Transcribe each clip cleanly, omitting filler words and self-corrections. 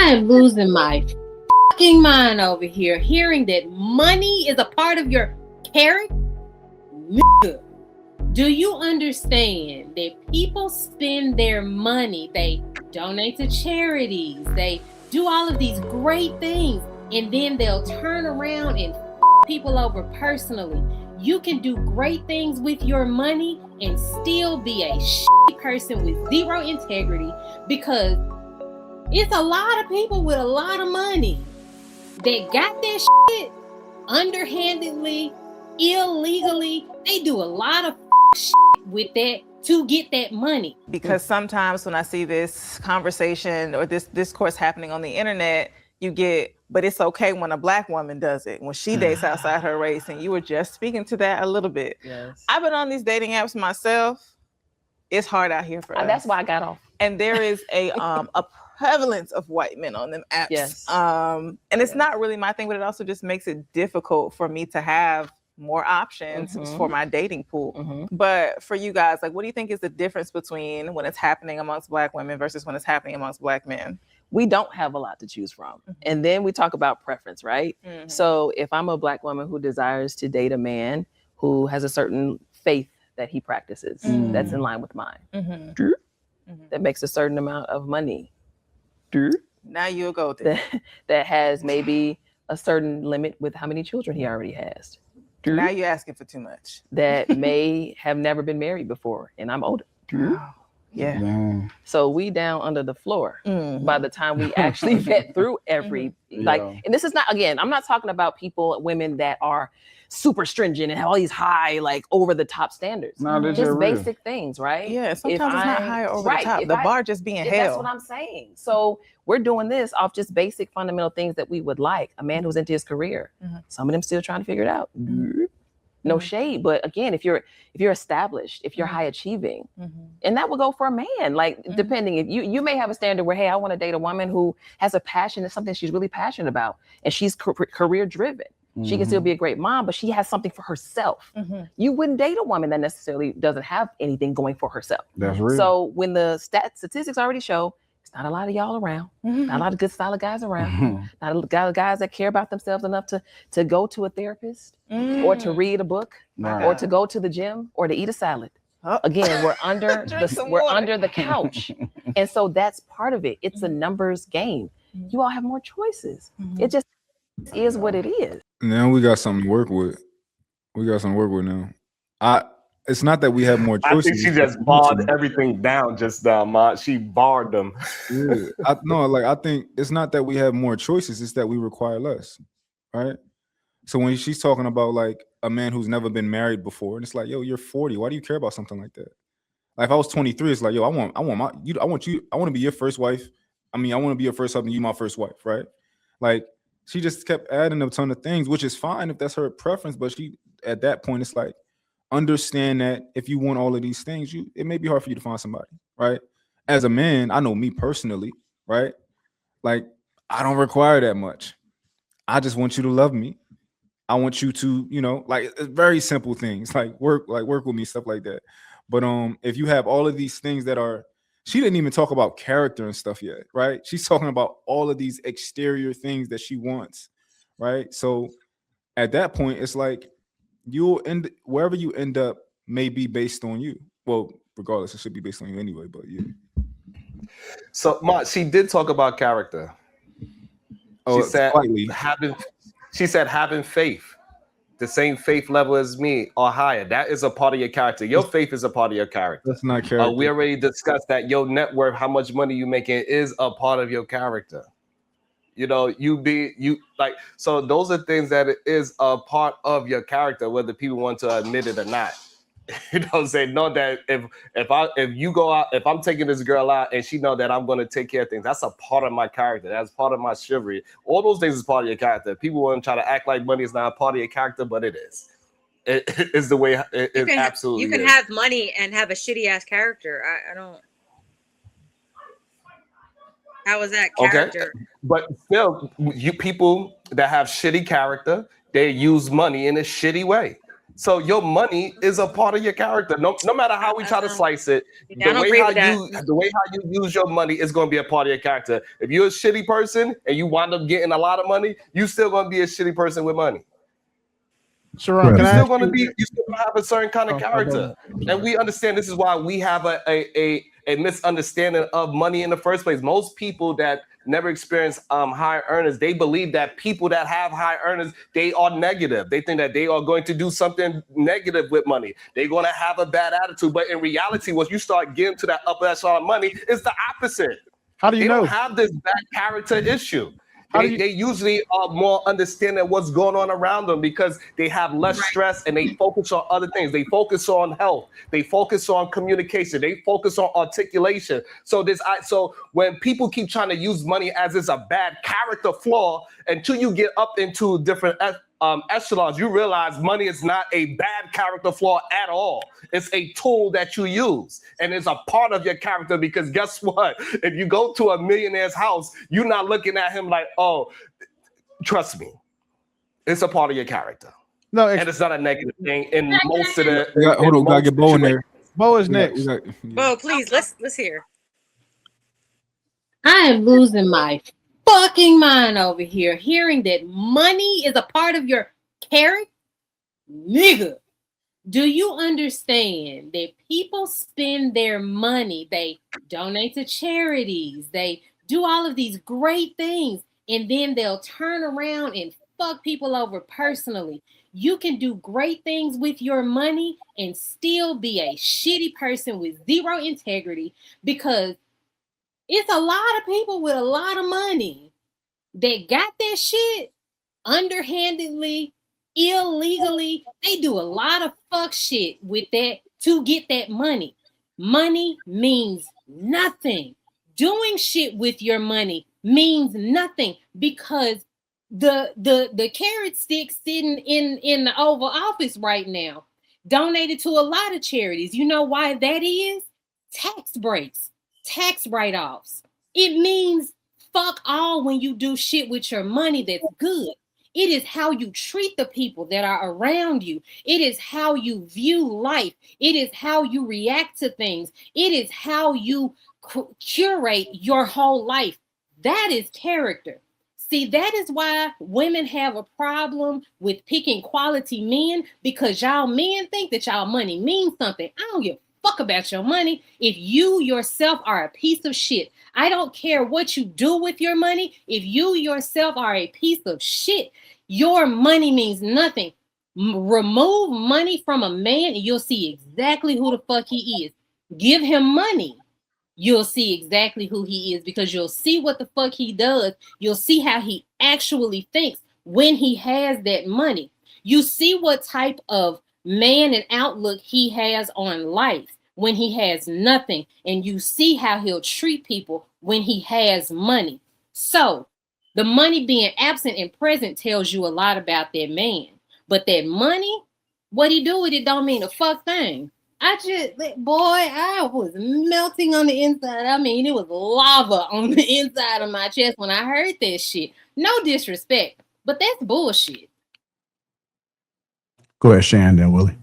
I am losing my fucking mind over here, hearing that money is a part of your character. Do you understand that people spend their money, they donate to charities, they do all of these great things, and then they'll turn around and people over personally? You can do great things with your money and still be a shitty person with zero integrity, because it's a lot of people with a lot of money that got that shit underhandedly, illegally. They do a lot of shit with that to get that money. Because sometimes when I see this conversation or this discourse happening on the internet, you get, but it's okay when a Black woman does it, when she dates outside her race. And you were just speaking to that a little bit. Yes. I've been on these dating apps myself. It's hard out here for us. That's why I got off. And there is a prevalence of white men on them apps. Yes. And it's not really my thing, but it also just makes it difficult for me to have more options for my dating pool. But for you guys, like, what do you think is the difference between when it's happening amongst Black women versus when it's happening amongst Black men? We don't have a lot to choose from. And then we talk about preference, right? So if I'm a Black woman who desires to date a man who has a certain faith that he practices, that's in line with mine, that makes a certain amount of money, now you'll go there. that has maybe a certain limit with how many children he already has. Now you're asking for too much. That may have never been married before, and I'm older. Yeah. Damn. So we down under the floor by the time we actually vet through every, and this is not, again, I'm not talking about women that are super stringent and have all these high, like over the top standards. No, just basic things, right? Yeah, sometimes it's not high over the top. The bar just being held. That's what I'm saying. So we're doing this off just basic fundamental things that we would like. A man who's into his career. Some of them still trying to figure it out. No shade, but again, if you're established, if you're high achieving, and that will go for a man. Like depending, if you may have a standard where, hey, I want to date a woman who has a passion, it's something she's really passionate about, and she's career driven. She can still be a great mom, but she has something for herself. You wouldn't date a woman that necessarily doesn't have anything going for herself. That's real. So when the statistics already show, it's not a lot of y'all around, not a lot of good solid guys around, not a lot of guys that care about themselves enough to go to a therapist or to read a book or to go to the gym or to eat a salad. Again, we're under under the couch. And so that's part of it. It's a numbers game. You all have more choices. It just is what it is. Now we got something to work with. Now. It's not that we have more choices. I think she just barred everything down just now, Ma. She barred them. Yeah. I think it's not that we have more choices, it's that we require less, right? So when she's talking about like a man who's never been married before, and it's like, yo, you're 40. Why do you care about something like that? Like if I was 23, it's like, yo, I want to be your first wife. I mean, I want to be your first husband, you my first wife, right? Like she just kept adding a ton of things, which is fine if that's her preference. But she, at that point, it's like, understand that if you want all of these things, it may be hard for you to find somebody, right? As a man, I know me personally, right? Like I don't require that much. I just want you to love me. I want you to, like very simple things, like work with me, stuff like that. But if you have all of these things that are, she didn't even talk about character and stuff yet, right? She's talking about all of these exterior things that she wants, right? So at that point, it's like you'll end wherever you end up may be based on you. Well, regardless, it should be based on you anyway, but yeah. So Ma, she did talk about character. She said having faith, the same faith level as me or higher. That is a part of your character. Your faith is a part of your character. That's not character. We already discussed that your net worth, how much money you making, is a part of your character. So those are things that is a part of your character, whether people want to admit it or not. You know what I'm saying? Know that if you go out, if I'm taking this girl out and she know that I'm going to take care of things, that's a part of my character. That's part of my chivalry. All those things is part of your character. People want to try to act like money is not a part of your character, but it is. It is the way it absolutely is. You can have money and have a shitty ass character. I don't. How is that character? Okay. But still, you people that have shitty character, they use money in a shitty way. So your money is a part of your character. No matter how we try to slice it, the way how you use your money is going to be a part of your character. If you're a shitty person and you wind up getting a lot of money, you still going to be a shitty person with money. Sharon, you're still going to have a certain kind of character, and we understand this is why we have a misunderstanding of money in the first place. Most people that never experience high earners, they believe that people that have high earners, they are negative. They think that they are going to do something negative with money. They're going to have a bad attitude. But in reality, once you start getting to that upper echelon of money, it's the opposite. How do you know? They don't have this bad character issue. They usually are more understanding what's going on around them because they have less stress and they focus on other things. They focus on health. They focus on communication. They focus on articulation. So when people keep trying to use money as it's a bad character flaw, until you get up into different echelons, you realize money is not a bad character flaw at all. It's a tool that you use, and it's a part of your character because guess what? If you go to a millionaire's house, you're not looking at him like, oh, trust me, it's a part of your character. No, and it's not a negative thing in most of the. Hold on, gotta get Bo in there. Bo is next. Bo, please, let's hear. I am losing my fucking mind over here, hearing that money is a part of your character. Nigga, do you understand that people spend their money, they donate to charities, they do all of these great things, and then they'll turn around and fuck people over personally? You can do great things with your money and still be a shitty person with zero integrity, because it's a lot of people with a lot of money that got that shit underhandedly, illegally. They do a lot of fuck shit with that to get that money. Money means nothing. Doing shit with your money means nothing, because the carrot stick sitting in the Oval Office right now donated to a lot of charities. You know why that is? Tax breaks, tax write-offs. It means fuck all when you do shit with your money that's good. It is how you treat the people that are around you. It is how you view life. It is how you react to things. It is how you curate your whole life. That is character. See, that is why women have a problem with picking quality men, because y'all men think that y'all money means something. I don't give a fuck about your money if you yourself are a piece of shit. I don't care what you do with your money. If you yourself are a piece of shit, your money means nothing. Remove money from a man and you'll see exactly who the fuck he is. Give him money. You'll see exactly who he is, because you'll see what the fuck he does. You'll see how he actually thinks when he has that money. You see what type of man and outlook he has on life when he has nothing, and you see how he'll treat people when he has money. So the money being absent and present tells you a lot about that man. But that money, what he do with it don't mean a fuck thing. I was melting on the inside. I mean, it was lava on the inside of my chest when I heard that shit. No disrespect, but that's bullshit. Go ahead, Sharon, then Willie.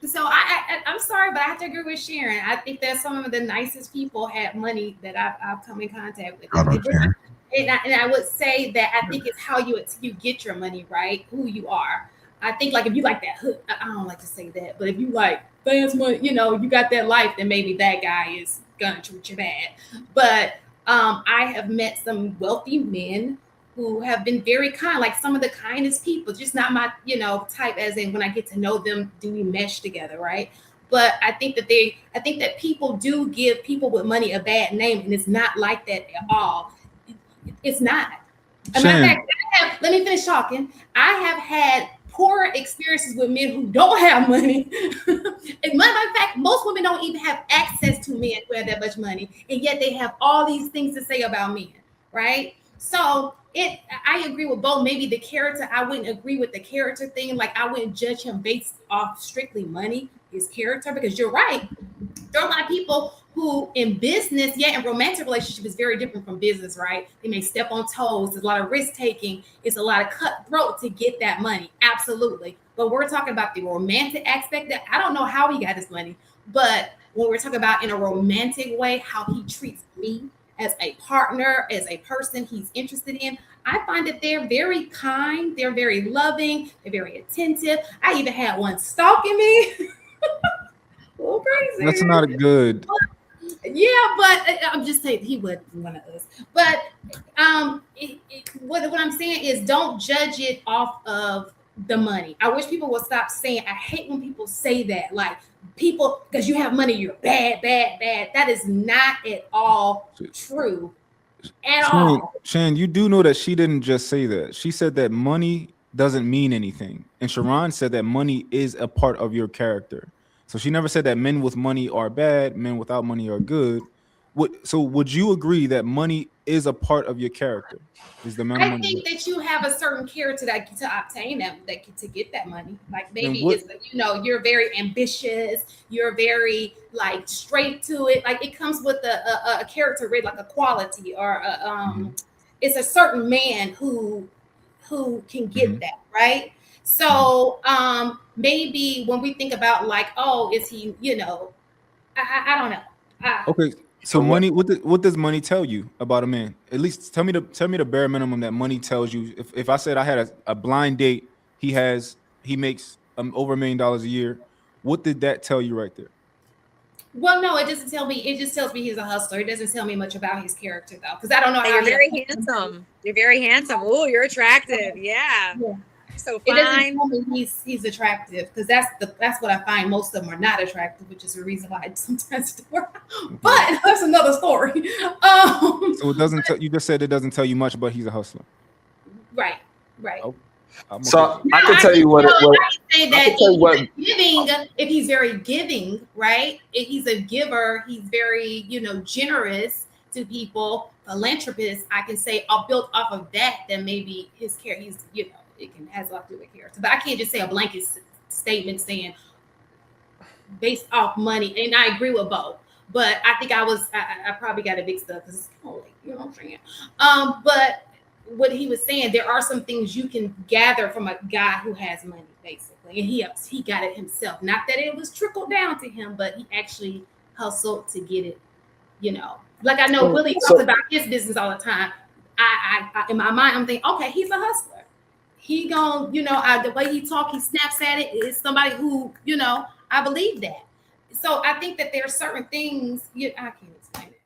So I'm sorry, but I have to agree with Sharon. I think that some of the nicest people have money that I've come in contact with. And I would say that I think it's how you get your money, right? Who you are. I think like if you like that hood, I don't like to say that, but if you like fans money, you got that life, then maybe that guy is gonna treat you bad. But I have met some wealthy men who have been very kind, like some of the kindest people, just not my, type, as in when I get to know them, do we mesh together, right? But I think that people do give people with money a bad name, and it's not like that at all. It's not. As a matter of fact, let me finish talking. I have had poor experiences with men who don't have money. As a matter of fact, most women don't even have access to men who have that much money, and yet they have all these things to say about men, right? So I agree with both. Maybe the character, I wouldn't agree with the character thing. Like I wouldn't judge him based off strictly money, his character, because you're right. There are a lot of people who in business, in romantic relationship is very different from business, right? They may step on toes. There's a lot of risk taking. It's a lot of cutthroat to get that money. Absolutely. But we're talking about the romantic aspect that I don't know how he got his money, but when we're talking about in a romantic way, how he treats me as a partner, as a person he's interested in, I find that they're very kind. They're very loving. They're very attentive. I even had one stalking me. A little crazy. That's not good. Yeah, but I'm just saying he wasn't one of us. But what I'm saying is, don't judge it off of the money. I wish people would stop saying. I hate when people say that, like people because you have money, you're bad. That is not at all true. At all. Shan, you do know that she didn't just say that. She said that money doesn't mean anything, and Sharon said that money is a part of your character. So she never said that men with money are bad, men without money are good. So would you agree that money is a part of your character? Is the amount of money? I think that you have a certain character to obtain that to get that money. Like maybe it's you're very ambitious, you're very like straight to it. Like it comes with a character rate, like a quality or it's a certain man who can get that, right? So maybe when we think about like, oh, is he, I don't know. Okay, so money. What does money tell you about a man? At least tell me the bare minimum that money tells you. If I said I had a blind date, he makes over $1 million a year. What did that tell you right there? Well, no, it doesn't tell me. It just tells me he's a hustler. It doesn't tell me much about his character though, because I don't know. You're very handsome. You're very handsome. Oh, you're attractive. Yeah. So fine. It doesn't tell me he's attractive, because that's what I find. Most of them are not attractive, which is the reason why I sometimes do. But that's another story. So it doesn't tell you. Just said it doesn't tell you much, but he's a hustler. Right. Oh, so I can tell you what. If he's very giving, right? If he's a giver, he's very generous to people, philanthropist. I can say I'll build off of that. Then maybe his character, it has a lot to do with character. But I can't just say a blanket statement saying based off money. And I agree with both. But I think I probably got it mixed up because it's kind of like, you know what I'm saying? But what he was saying, there are some things you can gather from a guy who has money, basically. And he got it himself. Not that it was trickled down to him, but he actually hustled to get it, Like I know Willie talks about his business all the time. I in my mind, I'm thinking, okay, he's a hustler. He gonna, the way he talk, he snaps at it. Is somebody who, I believe that. So I think that there are certain things I can't explain it.